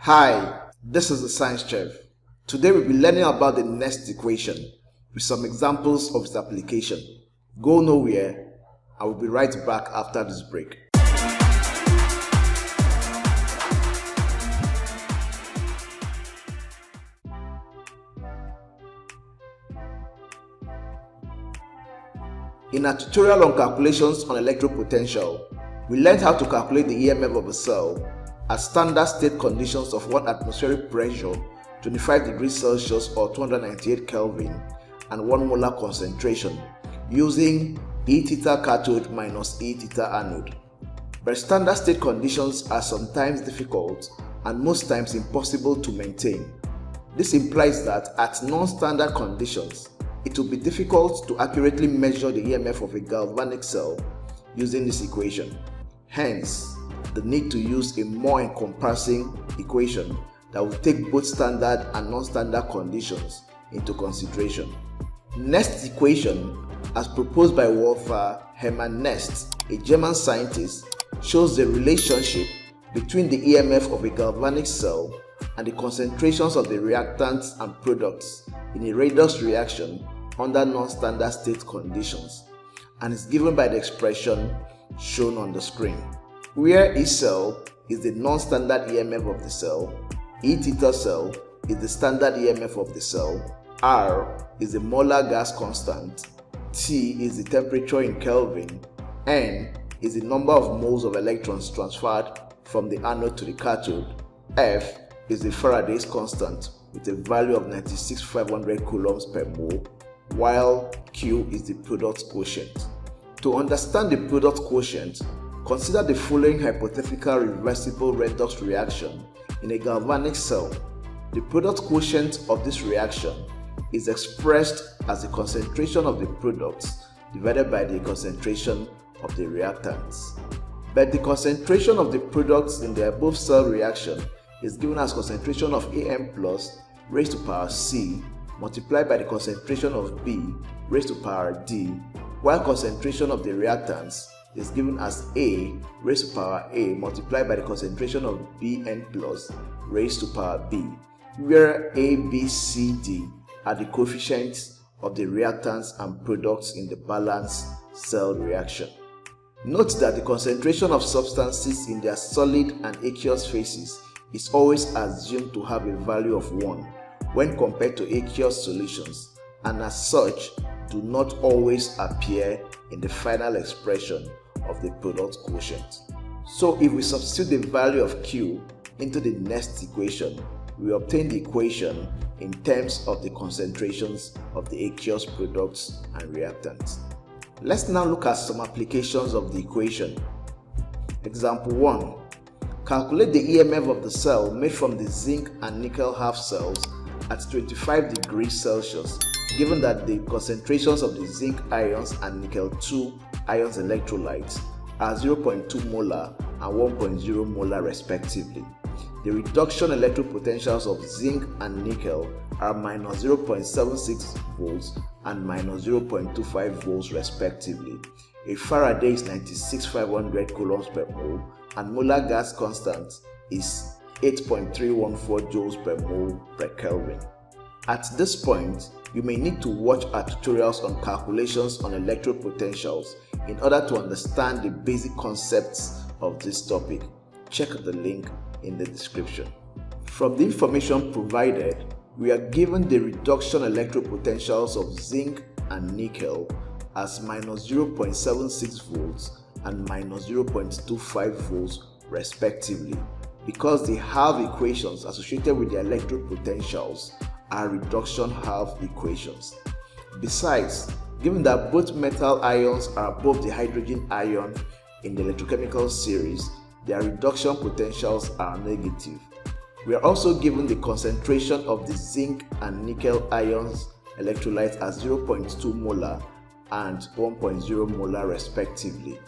Hi, this is the Science Chef. Today we'll be learning about the Nernst equation with some examples of its application. Go nowhere, I will be right back after this break. In our tutorial on calculations on electropotential, we learned how to calculate the e.m.f of a cell at standard state conditions of 1 atmospheric pressure, 25 degrees Celsius or 298 Kelvin, and 1 molar concentration using E theta cathode minus E theta anode. But standard state conditions are sometimes difficult and most times impossible to maintain. This implies that at non-standard conditions, it will be difficult to accurately measure the e.m.f of a galvanic cell using this equation. Hence, the need to use a more encompassing equation that will take both standard and non-standard conditions into consideration. Nernst equation, as proposed by Walther Nernst, a German scientist, shows the relationship between the e.m.f of a galvanic cell and the concentrations of the reactants and products in a redox reaction under non-standard state conditions, and is given by the expression shown on the screen, where E cell is the non-standard e.m.f of the cell, E theta cell is the standard e.m.f of the cell, R is the molar gas constant, T is the temperature in Kelvin, N is the number of moles of electrons transferred from the anode to the cathode, F is the Faraday's constant with a value of 96,500 coulombs per mole, while Q is the product quotient. To understand the product quotient, consider the following hypothetical reversible redox reaction in a galvanic cell. The product quotient of this reaction is expressed as the concentration of the products divided by the concentration of the reactants. But the concentration of the products in the above cell reaction is given as concentration of Am plus raised to power C multiplied by the concentration of B raised to power D, while concentration of the reactants is given as A raised to power A multiplied by the concentration of Bn plus raised to power B, where A, B, C, D are the coefficients of the reactants and products in the balanced cell reaction. Note that the concentration of substances in their solid and aqueous phases is always assumed to have a value of 1 when compared to aqueous solutions, and as such do not always appear in the final expression of the product quotient. So if we substitute the value of Q into the Nernst equation, we obtain the equation in terms of the concentrations of the aqueous products and reactants. Let's now look at some applications of the equation. Example 1. Calculate the e.m.f of the cell made from the zinc and nickel half cells at 25 degrees Celsius, given that the concentrations of the zinc ions and nickel 2 ions electrolytes are 0.2 molar and 1.0 molar respectively. The reduction electropotentials of zinc and nickel are minus 0.76 volts and minus 0.25 volts respectively. A Faraday is 96,500 coulombs per mole and molar gas constant is 8.314 joules per mole per Kelvin. At this point, you may need to watch our tutorials on calculations on electropotentials in order to understand the basic concepts of this topic. Check the link in the description. From the information provided, we are given the reduction electropotentials of zinc and nickel as minus 0.76 volts and minus 0.25 volts respectively, because the half equations associated with the electropotentials are reduction half equations. Besides, given that both metal ions are above the hydrogen ion in the electrochemical series, their reduction potentials are negative. We are also given the concentration of the zinc and nickel ions electrolytes as 0.2 molar and 1.0 molar respectively.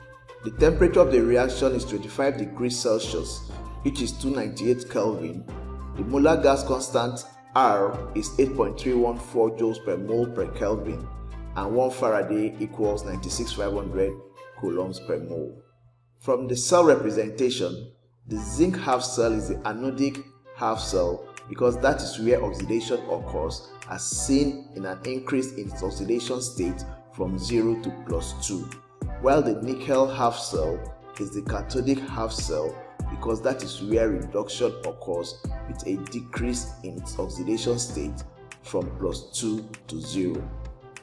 The temperature of the reaction is 25 degrees Celsius, which is 298 Kelvin. The molar gas constant R is 8.314 joules per mole per Kelvin, and 1 Faraday equals 96,500 coulombs per mole. From the cell representation, the zinc half cell is the anodic half cell because that is where oxidation occurs, as seen in an increase in its oxidation state from 0 to +2, while the nickel half cell is the cathodic half cell because that is where reduction occurs with a decrease in its oxidation state from +2 to 0.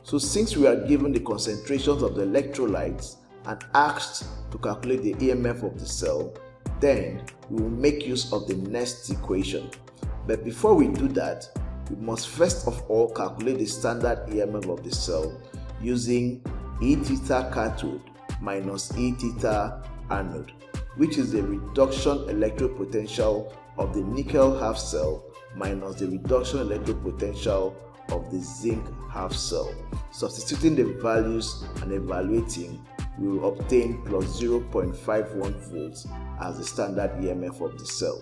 So since we are given the concentrations of the electrolytes and asked to calculate the e.m.f. of the cell, then we will make use of the Nernst equation. But before we do that, we must first of all calculate the standard e.m.f. of the cell using e-theta cathode minus e-theta anode, which is the reduction electrode potential of the nickel half cell minus the reduction electrode potential of the zinc half cell. Substituting the values and evaluating, we will obtain plus 0.51 volts as the standard e.m.f. of the cell.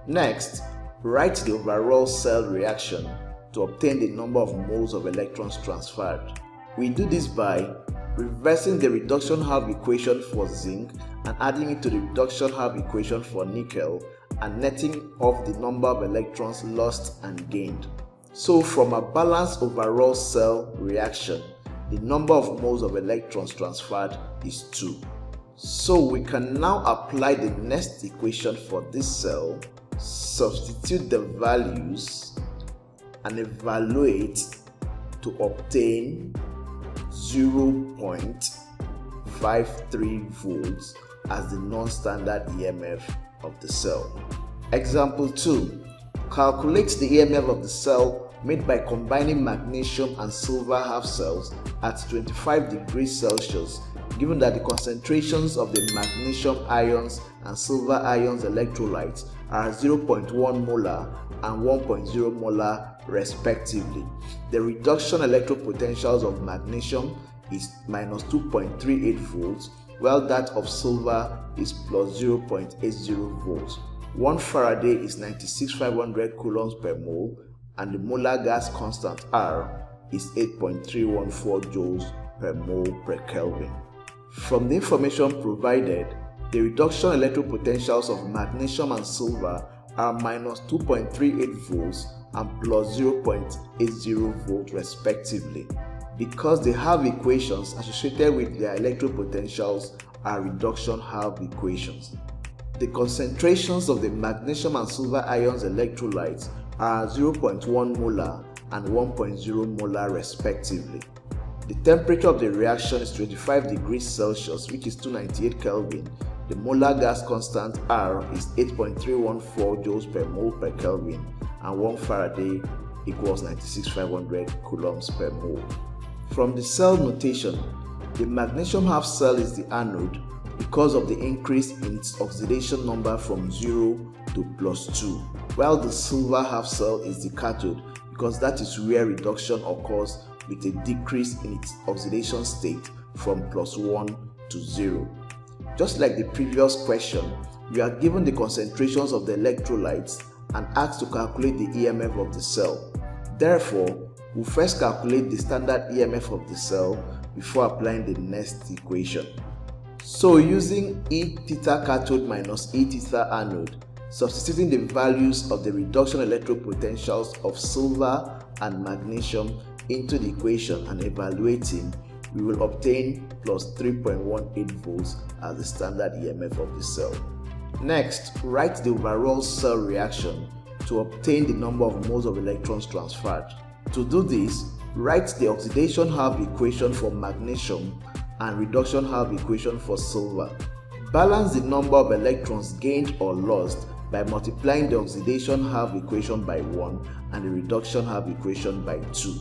Next, write the overall cell reaction to obtain the number of moles of electrons transferred. We do this by reversing the reduction half equation for zinc and adding it to the reduction half equation for nickel and netting off the number of electrons lost and gained. So from a balanced overall cell reaction, the number of moles of electrons transferred is 2. So we can now apply the Nernst equation for this cell, substitute the values and evaluate to obtain 0.53 volts as the non-standard e.m.f. of the cell. Example 2. Calculate the e.m.f. of the cell made by combining magnesium and silver half cells at 25 degrees Celsius, given that the concentrations of the magnesium ions and silver ions electrolytes are 0.1 molar and 1.0 molar respectively. The reduction electrode potentials of magnesium is minus 2.38 volts, while that of silver is plus 0.80 volts. 1 Faraday is 96,500 coulombs per mole, and the molar gas constant R is 8.314 joules per mole per Kelvin. From the information provided, the reduction electrode potentials of magnesium and silver are minus 2.38 volts and plus 0.80 volts respectively, because the half equations associated with their electrode potentials are reduction half equations. The concentrations of the magnesium and silver ions electrolytes are 0.1 molar and 1.0 molar respectively. The temperature of the reaction is 25 degrees Celsius, which is 298 Kelvin. The molar gas constant R is 8.314 joules per mole per Kelvin, and 1 Faraday equals 96,500 coulombs per mole. From the cell notation, the magnesium half cell is the anode because of the increase in its oxidation number from 0 to +2, while the silver half cell is the cathode because that is where reduction occurs with a decrease in its oxidation state from +1 to 0. Just like the previous question, we are given the concentrations of the electrolytes and asked to calculate the e.m.f. of the cell. Therefore, we'll first calculate the standard e.m.f. of the cell before applying the Nernst equation. So using e-theta cathode minus e-theta anode, substituting the values of the reduction electrode potentials of silver and magnesium into the equation and evaluating, we will obtain plus 3.18 volts as the standard e.m.f. of the cell. Next, write the overall cell reaction to obtain the number of moles of electrons transferred. To do this, write the oxidation half equation for magnesium and reduction half equation for silver. Balance the number of electrons gained or lost by multiplying the oxidation half equation by 1 and the reduction half equation by 2.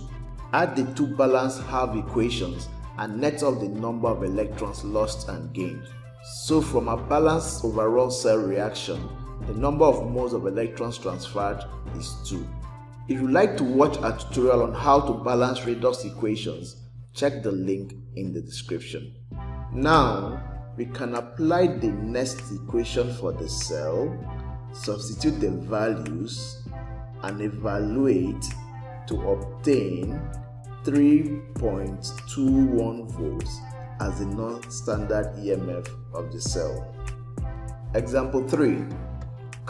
Add the two balanced half equations and net off the number of electrons lost and gained. So from a balanced overall cell reaction, the number of moles of electrons transferred is 2. If you'd like to watch a tutorial on how to balance redox equations, check the link in the description. Now, we can apply the Nernst equation for the cell, substitute the values, and evaluate to obtain 3.21 volts as the non-standard e.m.f. of the cell. Example 3.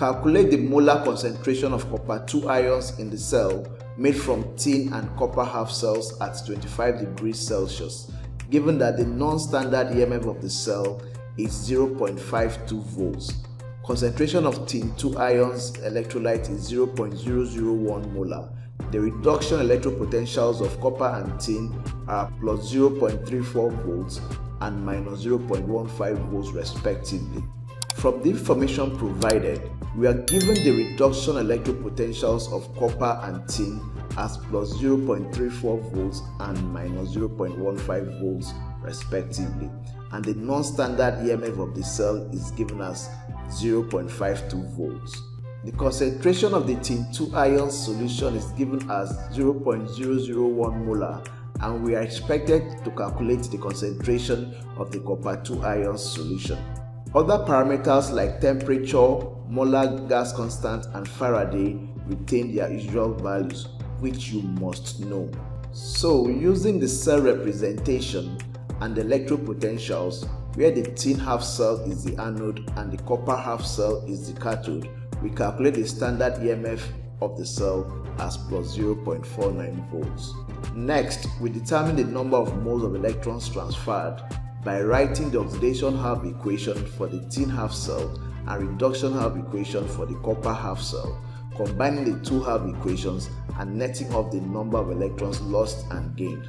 Calculate the molar concentration of copper 2 ions in the cell made from tin and copper half cells at 25 degrees Celsius, given that the non-standard e.m.f. of the cell is 0.52 volts. Concentration of tin 2 ions electrolyte is 0.001 molar. The reduction electropotentials of copper and tin are plus 0.34 volts and minus 0.15 volts respectively. From the information provided, we are given the reduction electropotentials of copper and tin as plus 0.34 volts and minus 0.15 volts respectively, and the non-standard e.m.f. of the cell is given as 0.52 volts. The concentration of the tin 2 ions solution is given as 0.001 molar, and we are expected to calculate the concentration of the copper 2 ions solution. Other parameters like temperature, molar gas constant, and Faraday retain their usual values, which you must know. So, using the cell representation and the electropotentials, where the tin half cell is the anode and the copper half cell is the cathode, we calculate the standard e.m.f. of the cell as plus 0.49 volts. Next, we determine the number of moles of electrons transferred by writing the oxidation half equation for the tin half cell and reduction half equation for the copper half cell, combining the two half equations and netting off the number of electrons lost and gained.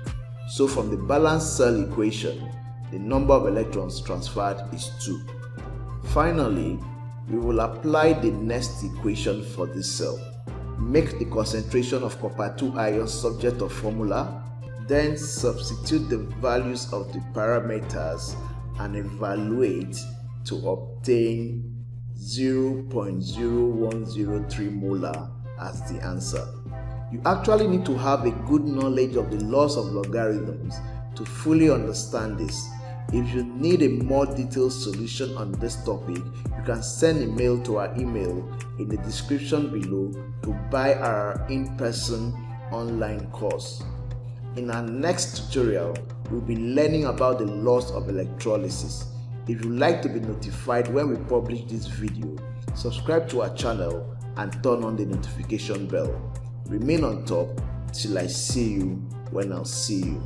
So from the balanced cell equation, the number of electrons transferred is 2. Finally, we will apply the Nernst equation for this cell. Make the concentration of copper 2 ions subject of formula, then substitute the values of the parameters and evaluate to obtain 0.0103 molar as the answer. You actually need to have a good knowledge of the laws of logarithms to fully understand this. If you need a more detailed solution on this topic, you can send a mail to our email in the description below to buy our in-person online course. In our next tutorial, we'll be learning about the laws of electrolysis. If you'd like to be notified when we publish this video, subscribe to our channel and turn on the notification bell. Remain on top till I see you when I'll see you.